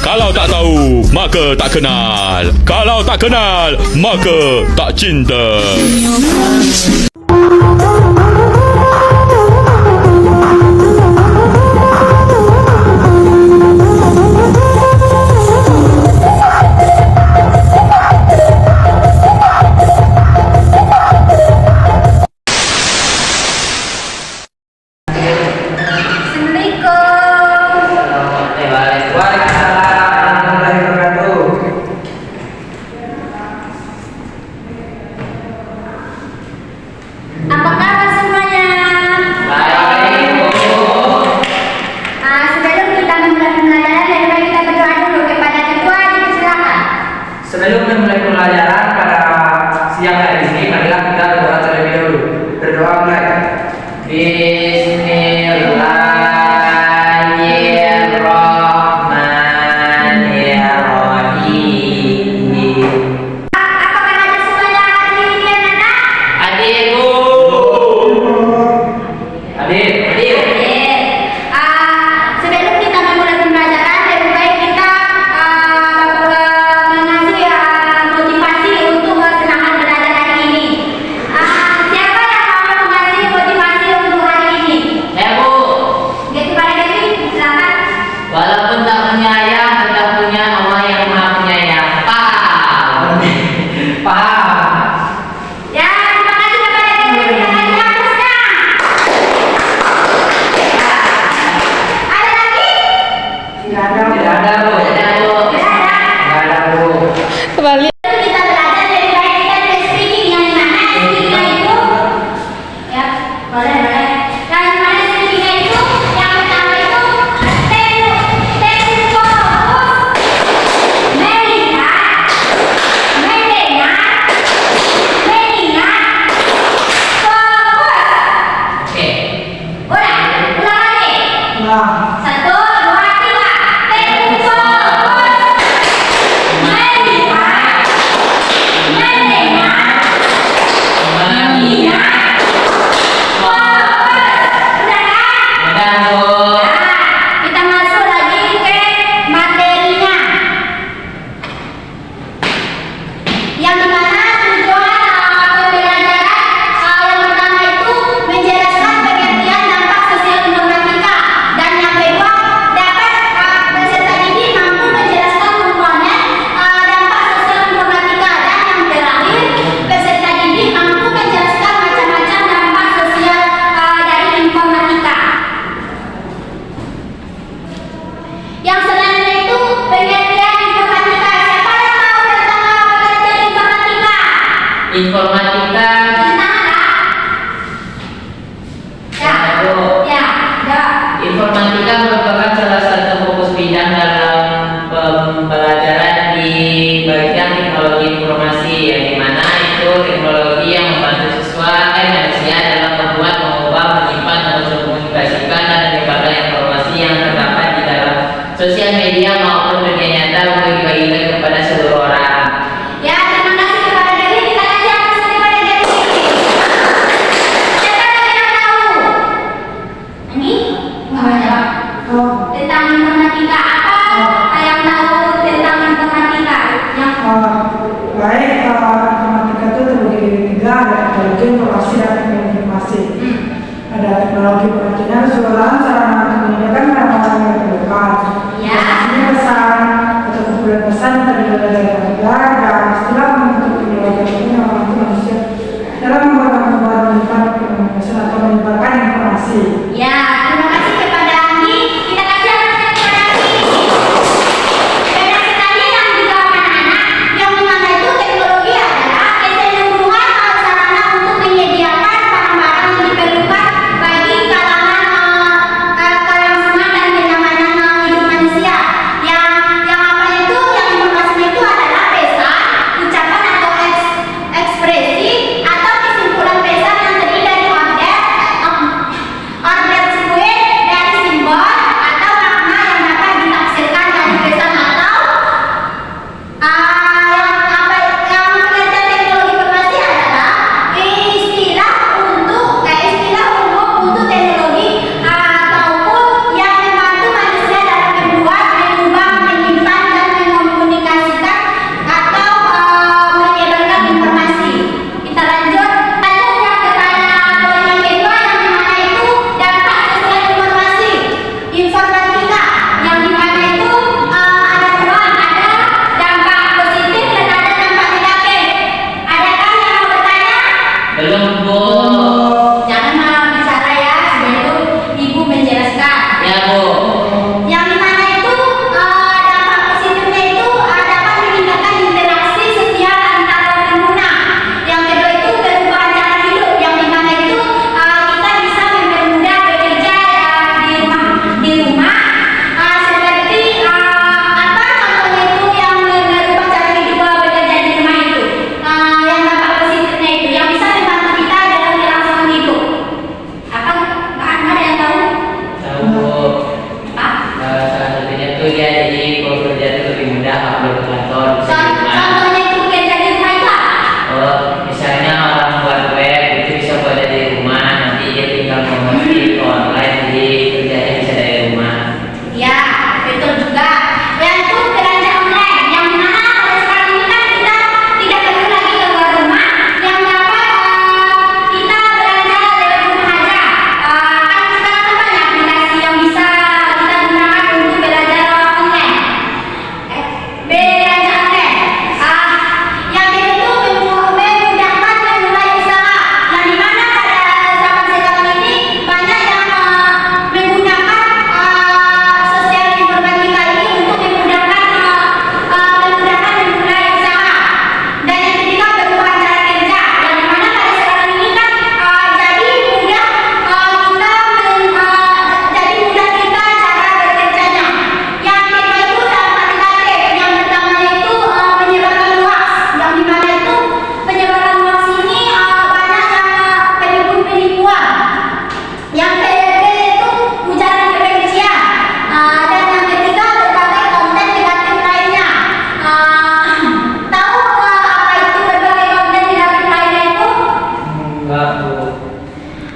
Kalau tak tahu, maka tak kenal. Kalau tak kenal, maka tak cinta. Sebelum memulai pembelajaran pada siang hari ini, marilah kita berdoa terlebih dahulu. Berdoa mulai. Bismillahirrahmanirrahim. Apakah ada semuanya hadir di anak-anak? Adikku. Adik. Sebelum kita memulai pembelajaran, lebih baik kita mengasih motivasi untuk semangat belajar hari ini. Siapa yang mau mengasih motivasi untuk hari ini? Ya Bu. Jadi kepada Dewi, silakan. Walaupun tak punya ayah, tetap punya Allah yang maha penyayang. Paham? Paham? Ya, terima kasih kepada Dewi. Terima kasih hapusnya. Ada lagi? Tidak ada Bu. Tidak ada Bu. Tidak ada. Tidak ada Bu. Sebelum kita belajar, lebih baik kita dari speaking yang dimana speakingnya itu, ya boleh. Yang dimana speakingnya itu, yang pertama itu tempo, melihat, mendengar, mengingat, fokus. Oke. Ulang lagi. Satu, dua, tiga. Tempo, melihat, mendengar, mengingat, fokus. Udah kan? Udah Bu. Nah, kita masuk lagi ke materinya. Yang dimana tujuan pembelajaran yang pertama itu menjelaskan pengertian dampak sosial informatika, dan yang kedua dapat peserta didik mampu menjelaskan komponen dampak sosial informatika, dan yang terakhir peserta didik mampu menjelaskan macam-macam dampak sosial dari informatika. Yang selanjutnya itu pengertian informatika. Siapa yang tahu tentang pengertian informatika? Informatika. Tentang apa? Ya, ya, ya. Informatika merupakan salah satu fokus bidang dalam pembelajaran di bagian teknologi informasi, yang dimana itu teknologi yang membantu manusia dalam membuat, mengubah, menyimpan, mengkomunikasikan dan menyebarkan informasi yang terdapat di dalam sosial media maupun dunia nyata untuk dibagikan kepada seluruh orang. Ya, terima kasih kepada Dewi. Kita kasih aplaus kepada Dewi. Siapa lagi yang tahu? Ini? Tentang informatika apa? Yang tahu tentang informatika? Yang Baik, informatika itu terbagi dari tiga, ada teknologi informasi dan teknologi informasi. Ada teknologi pengertian susulan sarana untuk menyediakan pendapat yang terdekat. Ya. Maksudnya pesan atau kumpulan pesan terdiri dari gambar dan istilah untuk teknologi yang membantu manusia dalam menyebarkan pesan atau menyebarkan informasi. Ya, terima kasih kepada Andi. Kita kasih aplaus kepada Andi. Banyak sekali yang dijawab anak-anak, yang dimana itu teknologi adalah keseluruhan sarana untuk menyediakan barang-barang yang diperlukan bagi kalangan kelangsungan dan kenyamanan hidup manusia. Yang apa itu? Yang informasinya itu adalah pesan, ucapan atau ekspresi atau kesimpulan pesan yang terdiri dari order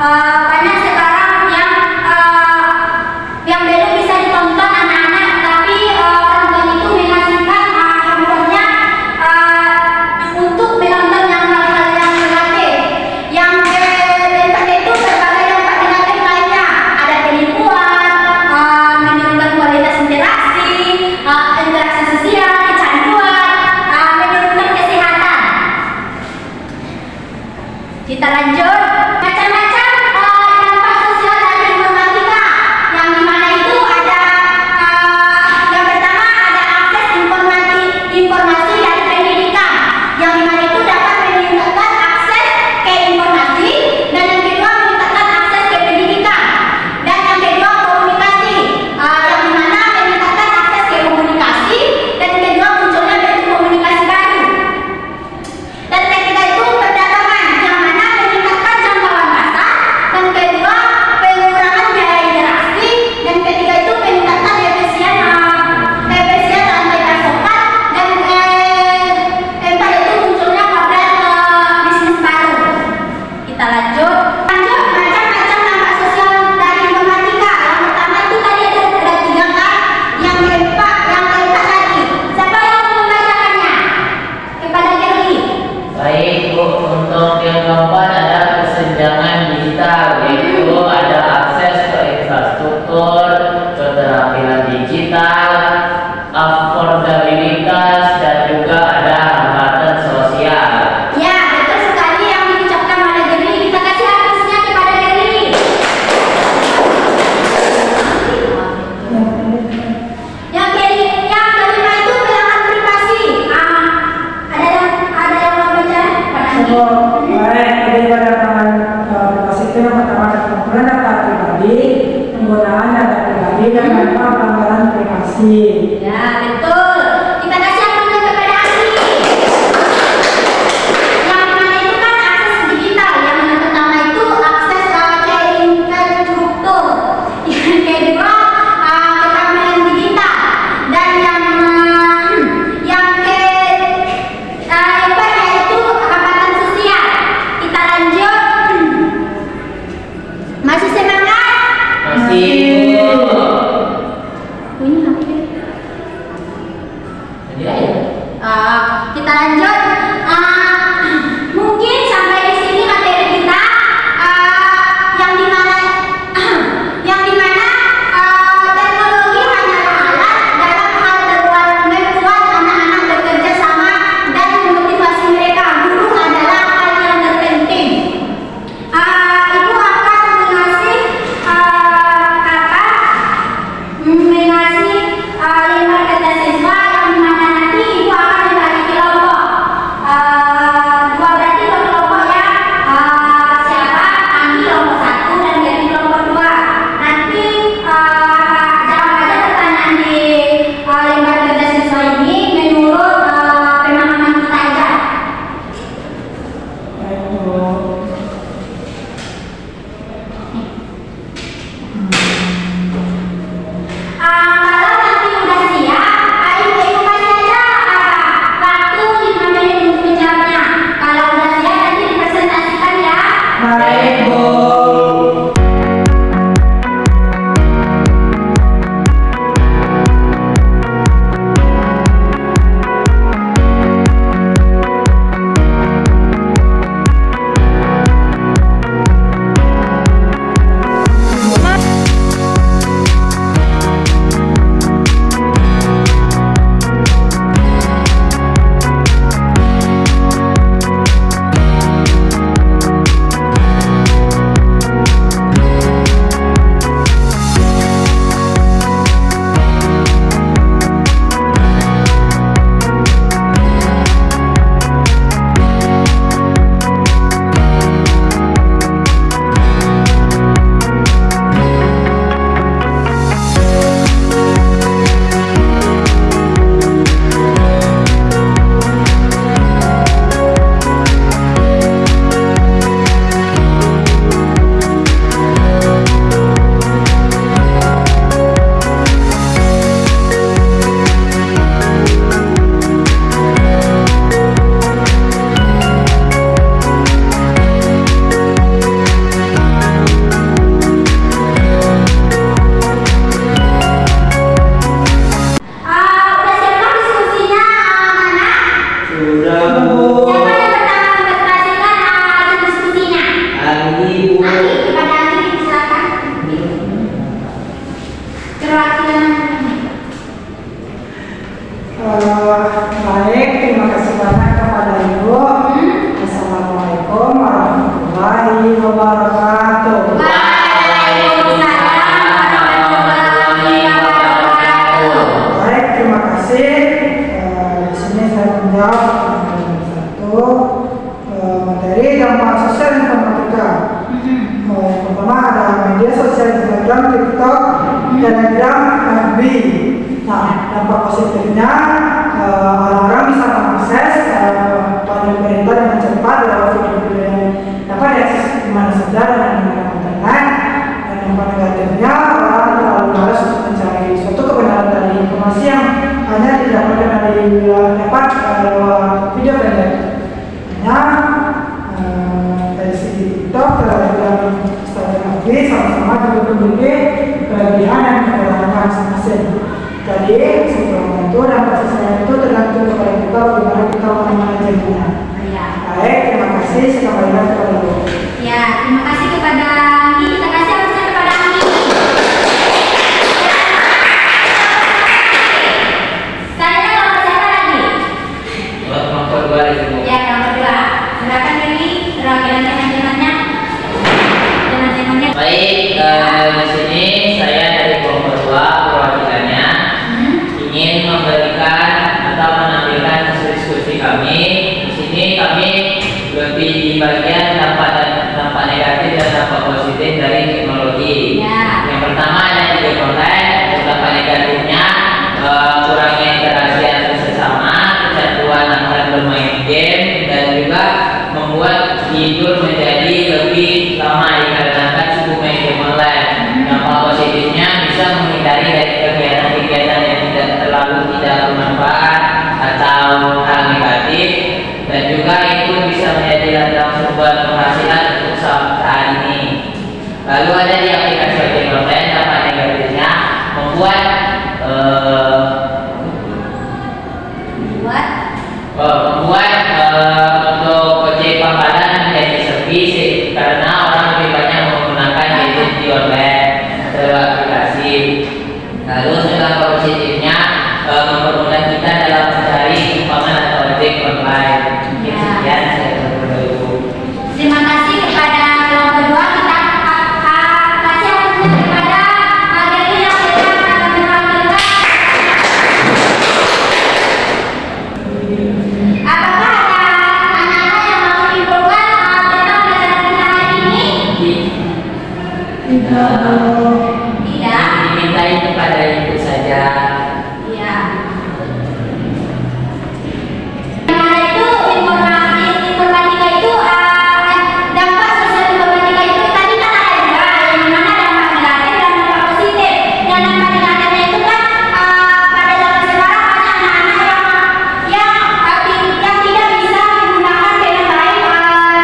banyak sekarang yang belum bisa ditonton anak-anak, tapi orang tua itu mengasihkan handphonenya untuk menonton yang hal-hal yang negatif. Yang keempat itu berbagai dampak negatif lainnya, ada penipuan, menurunkan kualitas interaksi, interaksi sosial, kecanduan, menurunkan kesehatan. Kita lanjut. Macam-macam dampak sosial dari informatika, yang dimana itu ada yang pertama ada akses informasi dari pendidikan, yang dimana itu dapat meningkatkan akses ke informasi, dan yang kedua meningkatkan akses ke pendidikan, dan yang kedua komunikasi, yang dimana meningkatkan akses ke komunikasi, dan kedua munculnya bentuk komunikasi baru. Dan ketiga itu perdagangan, yang mana meningkatkan jangkauan pasar, dan kedua pengurangan biaya interaksi, dan ketiga itu meningkatkan efisien rantai pasokan, dan keempat itu munculnya model bisnis baru. Kita lanjut macam-macam dampak sosial dari informatika. Yang pertama itu tadi ada 3 kan, yang keempat lagi. Siapa yang mau membacakannya? Kepada Gerli. Baik Bu, untuk yang keempat ada kesenjangan digital, yaitu ada akses ke infrastruktur, keterampilan digital, affordabilitas, dan juga ada hambatan sosial. Ya, betul sekali yang diucapkan oleh Gerli. Kita kasih aplausnya kepada Gerli. Yang kelima itu pelayanan privasi. Ada yang mau baca? Baik, jadi pada privasi itu yang pertama ada penggunaan data pribadi, penggunaan data pribadi dan dampak pelanggaran privasi. Ya, betul. Kita kasih aplausnya kepada Asli. Yang mana itu kan akses digital. Yang pertama itu akses ke infrastruktur. Yang kedua keterampilan digital. Dan yang keempatnya itu hambatan sosial. Kita lanjut. Masih semangat? Masih Bu. Bunyi HP. Bu. Anggi, kepada Anggi silakan. Perwakilan. Baik, terima kasih banyak kepada Ibu. Assalamualaikum warahmatullahi wabarakatuh. Waalaikumsalam warahmatullahi wabarakatuh. Baik, terima kasih. Di sini saya menjawab satu materi dampak sosial informatika. Yang pertama ada media sosial Instagram, TikTok, Telegram, FB. Nah, dampak positifnya orang-orang bisa mengakses panel berita dengan cepat lewat video-video yang dapat diakses di mana saja dengan menggunakan internet. Dan dampak negatifnya orang terlalu malas untuk mencari suatu kebenaran dari informasi yang hanya didapatkan dari lewat video pendek. Hanya dari segi TikTok, Telegram, Instagram, FB sama-sama juga memiliki kelebihan dan kekurangan masing-masing. Jadi, sebelum itu dan proses saya itu tergantung kepada kita bagaimana kita memanajenya. Ya. Baik, terima kasih. Saya kembalikan kepada Ibu. Ya, terima kasih kepada Anggi. Kita kasih aplausnya kepada Anggi. Tanya nomor siapa lagi? Nomor 2 lagi Bu. Ya, nomor 2. Silakan lagi perwakilan teman-temannya. Teman-temannya. Baik, di sini saya dari kelompok 2 perwakilannya ingin memberikan atau menampilkan hasil diskusi kami. Di sini kami lebih di bagian dampak negatif dan dampak positif dari teknologi. Ya. Yang pertama ada di game online. Dampak negatifnya kurangnya interaksi antar sesama, kecanduan akan bermain game, dan juga membuat tidur menjadi lebih lama dikarenakan sibuk main game online. Dampak positifnya bisa menghindari dari kegiatan-kegiatan yang tidak bermanfaat atau hal negatif, dan juga itu bisa menjadi ladang sumber penghasilan untuk saat ini. Lalu ada di aplikasi ojek online, dampak negatifnya membuat untuk ojek pangkalan menjadi sepi karena orang lebih banyak menggunakan gadget di online atau aplikasi. Lalu dampak positifnya mempermudah kita dalam mencari keuangan atau ojek online. Mungkin sekian saya dari Ibu. Terima kasih kepada kelompok 2. Kita kasih aplausnya kepada Magdalena yang akan mewakilkan. Apakah ada anak-anak yang mau menyimpulkan tentang pelajaran kita hari ini? Tidak. Dimintai kepada Ibu saja. Iya. Nah, itu informatika itu dampak sosial informatika itu tadi kan ada dua, yang mana dampak negatif dan dampak positif. Yang dampak negatifnya itu kan pada zaman sekarang banyak anak-anak yang tidak bisa menggunakan dengan baik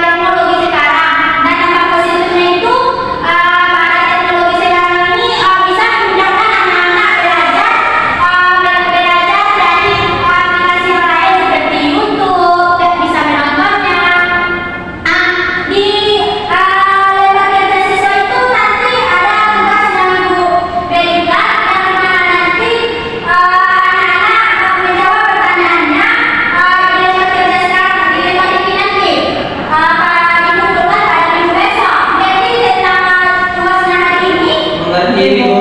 teknologi sekarang. Dan dampak positifnya itu pada teknologi sekarang ini bisa memudahkan anak-anak belajar dari aplikasi lain seperti YouTube, bisa menontonnya. Di lewat kerja siswa itu nanti ada tugas yang Bu berikan, yang mana nanti anak-anak akan menjawab pertanyaannya di lewat kerja sekarang, di lewat ini nanti dikumpulkan pada minggu besok. Jadi tentang tugasnya hari ini. Mengerti Ibu.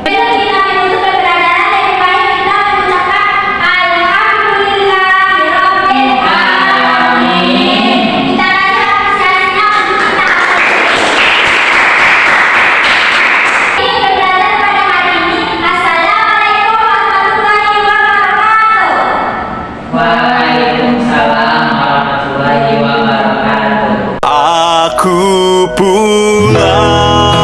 Sebelum kita menutup pembelajaran, lebih baik kita mengucapkan Alhamdulillahirabbil alamin. Kita kasih apresiasinya untuk kita. Ini pembelajaran pada hari ini. Assalamualaikum warahmatullahi wabarakatuh. Waalaikumsalam warahmatullahi wabarakatuh. Aku pulang